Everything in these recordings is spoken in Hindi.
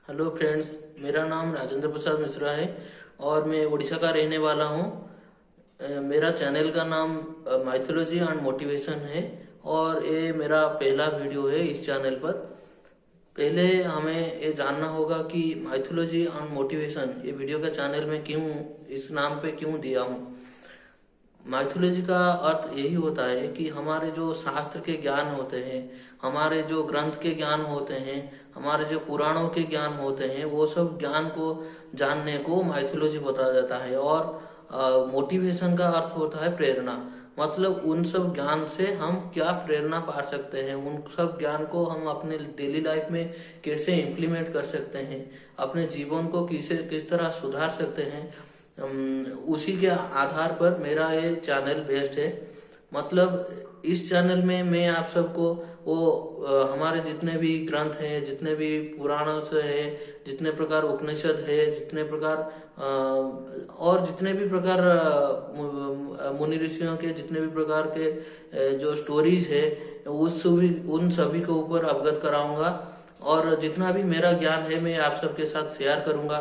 हेलो फ्रेंड्स, मेरा नाम राजेंद्र प्रसाद मिश्रा है और मैं उड़ीसा का रहने वाला हूँ। मेरा चैनल का नाम माइथोलॉजी एंड मोटिवेशन है और ये मेरा पहला वीडियो है इस चैनल पर। पहले हमें ये जानना होगा कि माइथोलॉजी एंड मोटिवेशन ये वीडियो का चैनल में क्यों, इस नाम पे क्यों दिया हूँ। माइथोलॉजी का अर्थ यही होता है कि हमारे जो शास्त्र के ज्ञान होते हैं, हमारे जो ग्रंथ के ज्ञान होते हैं, हमारे जो पुराणों के ज्ञान होते हैं, वो सब ज्ञान को जानने को माइथोलॉजी बताया जाता है। और मोटिवेशन का अर्थ होता है प्रेरणा। मतलब उन सब ज्ञान से हम क्या प्रेरणा पा सकते हैं, उन सब ज्ञान को हम अपने डेली लाइफ में कैसे इम्प्लीमेंट कर सकते हैं, अपने जीवन को किस तरह सुधार सकते हैं। उसी के आधार पर मेरा ये चैनल बेस्ड है। मतलब इस चैनल में मैं आप सबको वो हमारे जितने भी ग्रंथ हैं, जितने भी पुराण से है, जितने प्रकार उपनिषद है, जितने प्रकार और जितने भी प्रकार मुनि ऋषियों के जितने भी प्रकार के जो स्टोरीज है, उन सभी के ऊपर अवगत कराऊंगा और जितना भी मेरा ज्ञान है मैं आप सबके साथ शेयर करूंगा।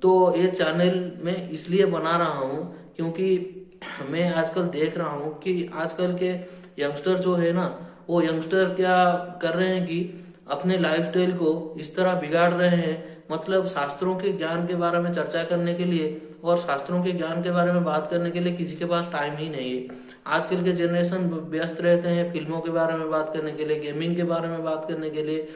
तो ये चैनल मैं इसलिए बना रहा हूँ क्योंकि मैं आजकल देख रहा हूँ कि आजकल के यंगस्टर जो है ना, वो यंगस्टर क्या कर रहे हैं कि अपने लाइफस्टाइल को इस तरह बिगाड़ रहे हैं। मतलब शास्त्रों के ज्ञान के बारे में चर्चा करने के लिए और शास्त्रों के ज्ञान के बारे में बात करने के लिए किसी के पास टाइम ही नहीं है। आजकल के जनरेशन व्यस्त रहते हैं फिल्मों के बारे में बात करने के लिए, गेमिंग के बारे में बात करने के लिए,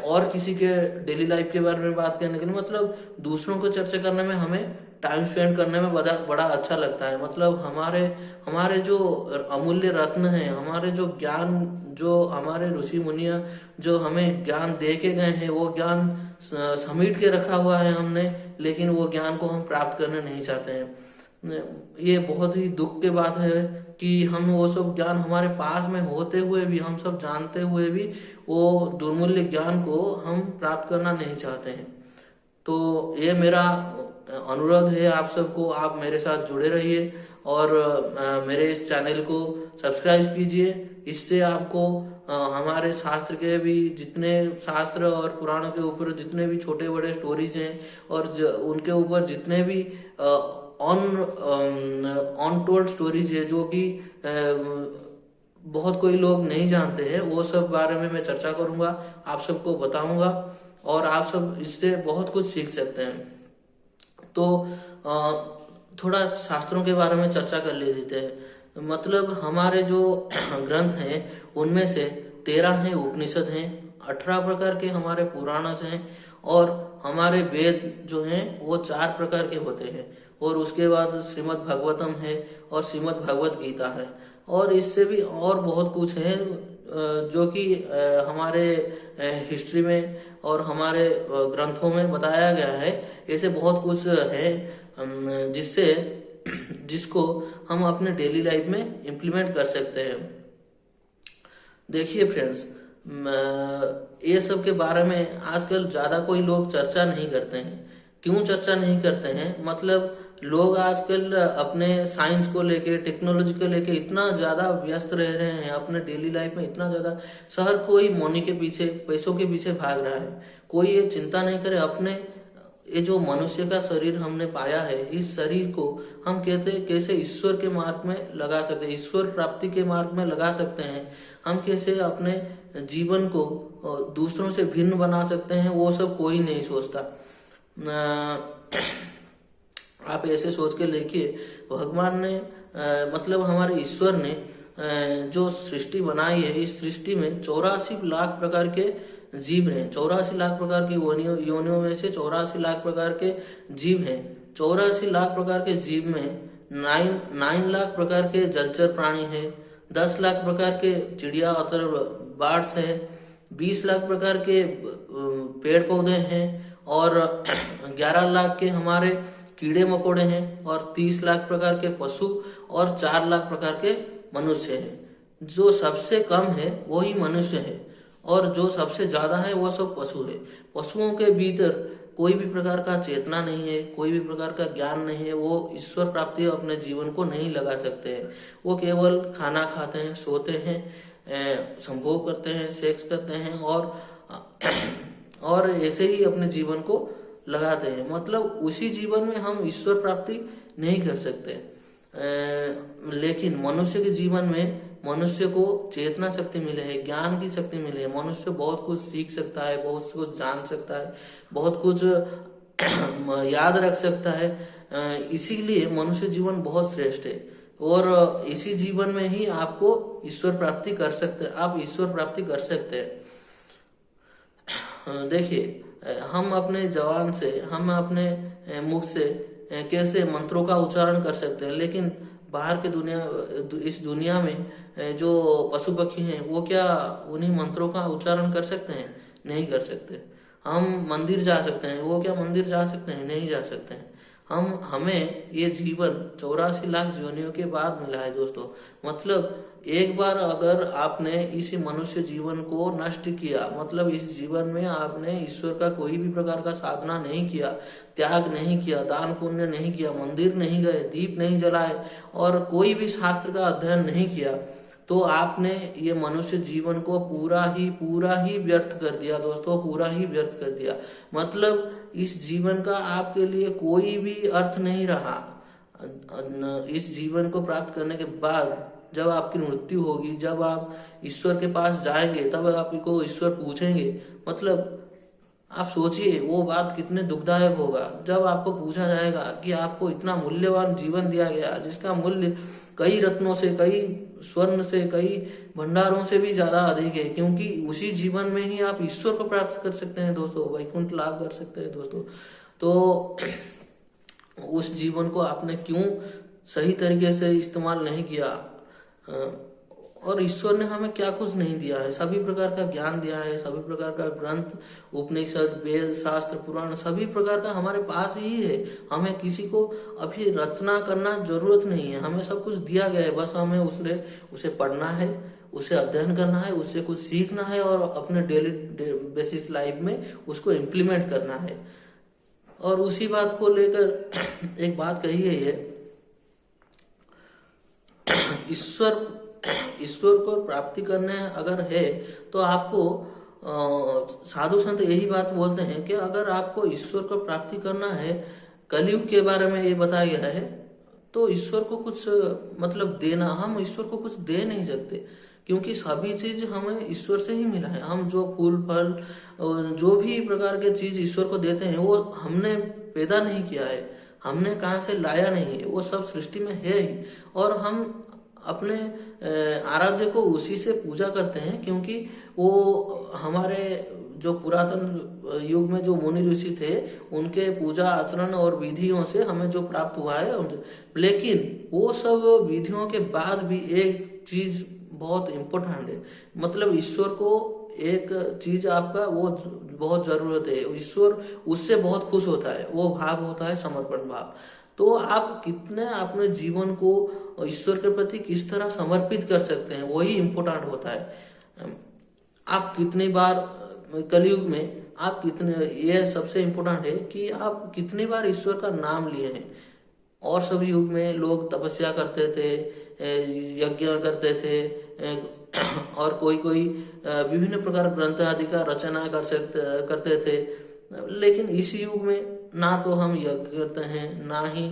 और किसी के डेली लाइफ के बारे में बात करने के लिए। मतलब दूसरों को चर्चा करने में हमें टाइम स्पेंड करने में बड़ा अच्छा लगता है। मतलब हमारे हमारे जो अमूल्य रत्न है, हमारे जो ज्ञान, जो हमारे ऋषि मुनिया जो हमें ज्ञान दे के गए हैं, वो ज्ञान समेट के रखा हुआ है हमने, लेकिन वो ज्ञान को हम प्राप्त करना नहीं चाहते हैं। ये बहुत ही दुख की बात है कि हम वो सब ज्ञान हमारे पास में होते हुए भी, हम सब जानते हुए भी वो दुर्मूल्य ज्ञान को हम प्राप्त करना नहीं चाहते हैं। तो ये मेरा अनुरोध है आप सबको, आप मेरे साथ जुड़े रहिए और मेरे इस चैनल को सब्सक्राइब कीजिए। इससे आपको हमारे शास्त्र के भी जितने शास्त्र और पुराणों के ऊपर जितने भी छोटे बड़े स्टोरीज हैं और उनके ऊपर जितने भी ऑन टोल्ड स्टोरीज है जो कि बहुत कोई लोग नहीं जानते हैं, वो सब बारे में मैं चर्चा करूंगा, आप सबको बताऊंगा और आप सब इससे बहुत कुछ सीख सकते हैं। तो थोड़ा शास्त्रों के बारे में चर्चा कर लेते हैं। मतलब हमारे जो ग्रंथ हैं उनमें से 13 हैं उपनिषद हैं, 18 प्रकार के हमारे पुराण हैं और हमारे वेद जो हैं वो 4 प्रकार के होते हैं। और उसके बाद श्रीमद् भागवतम है और श्रीमद् भगवत गीता है और इससे भी और बहुत कुछ है जो कि हमारे हिस्ट्री में और हमारे ग्रंथों में बताया गया है। ऐसे बहुत कुछ है जिसको हम अपने डेली लाइफ में इम्प्लीमेंट कर सकते हैं। देखिए फ्रेंड्स, ये सब के बारे में आजकल ज्यादा कोई लोग चर्चा नहीं करते हैं। क्यों चर्चा नहीं करते हैं? मतलब लोग आजकल अपने साइंस को लेके, टेक्नोलॉजी को लेके इतना ज्यादा व्यस्त रह रहे हैं अपने डेली लाइफ में, इतना ज्यादा हर कोई मनी के पीछे, पैसों के पीछे भाग रहा है। कोई ये चिंता नहीं करे अपने ये जो मनुष्य का शरीर हमने पाया है, इस शरीर को हम कैसे ईश्वर के मार्ग में लगा सकते हैं, ईश्वर प्राप्ति के मार्ग में लगा सकते हैं। हम कैसे अपने जीवन को दूसरों से भिन्न बना सकते हैं, वो सब कोई नहीं सोचता। आप ऐसे सोच के देखिए, भगवान ने मतलब हमारे ईश्वर ने जो सृष्टि बनाई है, इस सृष्टि में 84 लाख प्रकार के जीव हैं। 84 लाख प्रकार की योनियों में से 84 लाख प्रकार के जीव हैं। 84 लाख प्रकार के जीव में 9 लाख प्रकार के जलचर प्राणी हैं, 10 लाख प्रकार के चिड़िया अतर बर्ड्स हैं, 20 लाख प्रकार के पेड़ पौधे हैं और 11 लाख के हमारे कीड़े मकोड़े हैं और 30 लाख प्रकार के पशु और 4 लाख प्रकार के मनुष्य हैं। जो सबसे कम है वही मनुष्य है और जो सबसे ज्यादा है वो सब पशु है। पशुओं के भीतर कोई भी प्रकार का चेतना नहीं है, कोई भी प्रकार का ज्ञान नहीं है, वो ईश्वर प्राप्ति अपने जीवन को नहीं लगा सकते हैं। वो केवल खाना खाते हैं, सोते हैं, संभोग करते हैं, सेक्स करते हैं और ऐसे ही अपने जीवन को लगाते हैं। मतलब उसी जीवन में हम ईश्वर प्राप्ति नहीं कर सकते। लेकिन मनुष्य के जीवन में मनुष्य को चेतना शक्ति मिले है, ज्ञान की शक्ति मिले है, मनुष्य बहुत कुछ सीख सकता है, बहुत कुछ जान सकता है, बहुत कुछ याद रख सकता है। इसीलिए मनुष्य जीवन बहुत श्रेष्ठ है और इसी जीवन में ही आपको ईश्वर प्राप्ति कर सकते हैं, आप ईश्वर प्राप्ति कर सकते हैं। देखिए, हम अपने जवान से, हम अपने मुख से कैसे मंत्रों का उच्चारण कर सकते हैं, लेकिन बाहर के इस दुनिया में जो पशु पक्षी हैं वो क्या उन्हीं मंत्रों का उच्चारण कर सकते हैं? नहीं कर सकते। हम मंदिर जा सकते हैं, वो क्या मंदिर जा सकते हैं? नहीं जा सकते हैं। हमें ये जीवन 84 लाख योनियों के बाद मिला है दोस्तों। मतलब एक बार अगर आपने इस मनुष्य जीवन को नष्ट किया, मतलब इस जीवन में आपने ईश्वर का कोई भी प्रकार का साधना नहीं किया, त्याग नहीं किया, दान पुण्य नहीं किया, मंदिर नहीं गए, दीप नहीं जलाए और कोई भी शास्त्र का अध्ययन नहीं किया, तो आपने ये मनुष्य जीवन को पूरा ही व्यर्थ कर दिया दोस्तों, पूरा ही व्यर्थ कर दिया। मतलब इस जीवन का आपके लिए कोई भी अर्थ नहीं रहा। इस जीवन को प्राप्त करने के बाद जब आपकी मृत्यु होगी, जब आप ईश्वर के पास जाएंगे, तब आपको ईश्वर पूछेंगे। मतलब आप सोचिए वो बात कितने दुखदायक होगा जब आपको पूछा जाएगा कि आपको इतना मूल्यवान जीवन दिया गया जिसका मूल्य कई रत्नों से, कई स्वर्ण से, कई भंडारों से भी ज्यादा अधिक है, क्योंकि उसी जीवन में ही आप ईश्वर को प्राप्त कर सकते हैं दोस्तों, वैकुंठ लाभ कर सकते हैं दोस्तों। तो उस जीवन को आपने क्यों सही तरीके से इस्तेमाल नहीं किया? और ईश्वर ने हमें क्या कुछ नहीं दिया है? सभी प्रकार का ज्ञान दिया है, सभी प्रकार का ग्रंथ, उपनिषद, वेद, शास्त्र, पुराण, सभी प्रकार का हमारे पास ही है। हमें किसी को अभी रचना करना जरूरत नहीं है, हमें सब कुछ दिया गया है। बस हमें उसे पढ़ना है, उसे अध्ययन करना है, उससे कुछ सीखना है और अपने डेली बेसिस लाइफ में उसको इम्प्लीमेंट करना है। और उसी बात को लेकर एक बात कही गई है, ईश्वर को प्राप्ति करने अगर है तो आपको साधु संत यही बात बोलते हैं कि अगर आपको ईश्वर को प्राप्ति करना है, कलयुग के बारे में ये बताया गया है, तो ईश्वर को कुछ मतलब देना, हम ईश्वर को कुछ दे नहीं सकते, क्योंकि सभी चीज हमें ईश्वर से ही मिला है। हम जो फूल फल जो भी प्रकार के चीज ईश्वर को देते हैं वो हमने पैदा नहीं किया है, हमने कहाँ से लाया नहीं है, वो सब सृष्टि में है ही। और हम अपने आराध्य को उसी से पूजा करते हैं, क्योंकि वो हमारे जो पुरातन युग में जो मुनि ऋषि थे उनके पूजा आचरण और विधियों से हमें जो प्राप्त हुआ है। लेकिन वो सब विधियों के बाद भी एक चीज बहुत इम्पोर्टेंट है, मतलब ईश्वर को एक चीज आपका वो बहुत जरूरत है। ईश्वर उससे बहुत खुश होता है, वो भाव होता है समर्पण भाव। तो आप कितने अपने जीवन को ईश्वर के प्रति किस तरह समर्पित कर सकते हैं, वही इम्पोर्टेंट होता है। आप कितनी बार कलयुग में आप कितने, ये सबसे इम्पोर्टेंट है कि आप कितनी बार ईश्वर का नाम लिए हैं। और सभी युग में लोग तपस्या करते थे, यज्ञ करते थे और कोई विभिन्न प्रकार ग्रंथ आदि का रचना करते थे। लेकिन इस युग में ना तो हम यज्ञ करते हैं, ना ही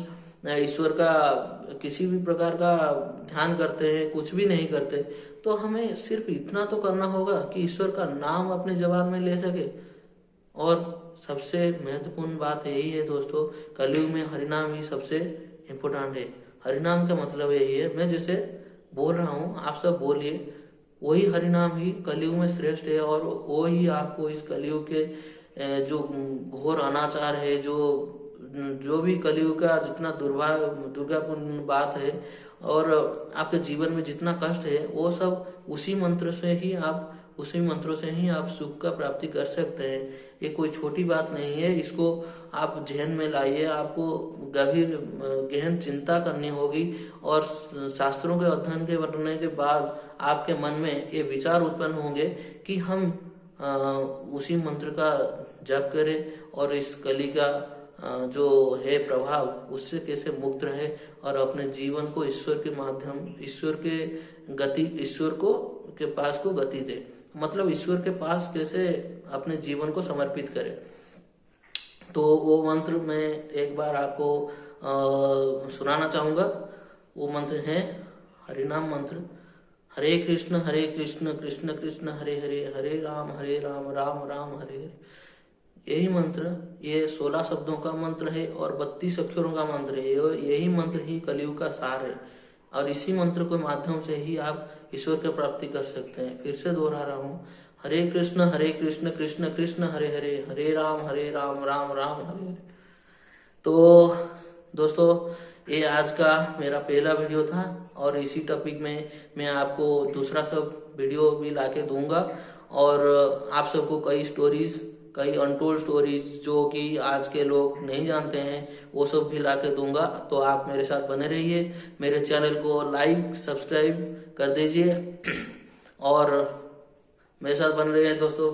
ईश्वर का किसी भी प्रकार का ध्यान करते हैं, कुछ भी नहीं करते। तो हमें सिर्फ इतना तो करना होगा कि ईश्वर का नाम अपने जबान में ले सके। और सबसे महत्वपूर्ण बात यही है दोस्तों, कलयुग में हरिनाम ही सबसे इम्पोर्टेंट है। हरिनाम का मतलब यही है, मैं जैसे बोल रहा हूँ आप सब बोलिए, वही हरिनाम ही कलयुग में श्रेष्ठ है। और वो ही आपको इस कलयुग के जो घोर अनाचार है, जो भी कलयुग का जितना दुर्भाग्यपूर्ण बात है और आपके जीवन में जितना कष्ट है, वो सब उसी मंत्रों से ही आप सुख का प्राप्ति कर सकते हैं। ये कोई छोटी बात नहीं है, इसको आप ध्यान में लाइए। आपको गहन चिंता करनी होगी और शास्त्रों के अध्ययन के करने के बाद आपके मन में ये विचार उत्पन्न होंगे कि हम उसी मंत्र का जप करें और इस कली का जो है प्रभाव उससे कैसे मुक्त रहे और अपने जीवन को ईश्वर के माध्यम, ईश्वर के पास को गति दे। मतलब ईश्वर के पास कैसे अपने जीवन को समर्पित करें। तो वो मंत्र मैं एक बार आपको सुनाना चाहूंगा। वो मंत्र है हरिनाम मंत्र। हरे कृष्ण कृष्ण कृष्ण हरे हरे, हरे राम राम राम हरे हरे। यही मंत्र, ये 16 शब्दों का मंत्र है और 32 अक्षरों का मंत्र है। यही मंत्र ही कलयुग का सार है और इसी मंत्र के माध्यम से ही आप ईश्वर की प्राप्ति कर सकते हैं। फिर से दोहरा रहा हूँ, हरे कृष्ण कृष्ण कृष्ण हरे हरे, हरे राम राम राम हरे हरे। तो दोस्तों, ये आज का मेरा पहला वीडियो था और इसी टॉपिक में मैं आपको दूसरा सब वीडियो भी लाके दूंगा और आप सबको कई स्टोरीज, कई अनटोल्ड स्टोरीज जो कि आज के लोग नहीं जानते हैं, वो सब भी लाके दूंगा। तो आप मेरे साथ बने रहिए, मेरे चैनल को लाइक सब्सक्राइब कर दीजिए और मेरे साथ बन रहे हैं दोस्तों।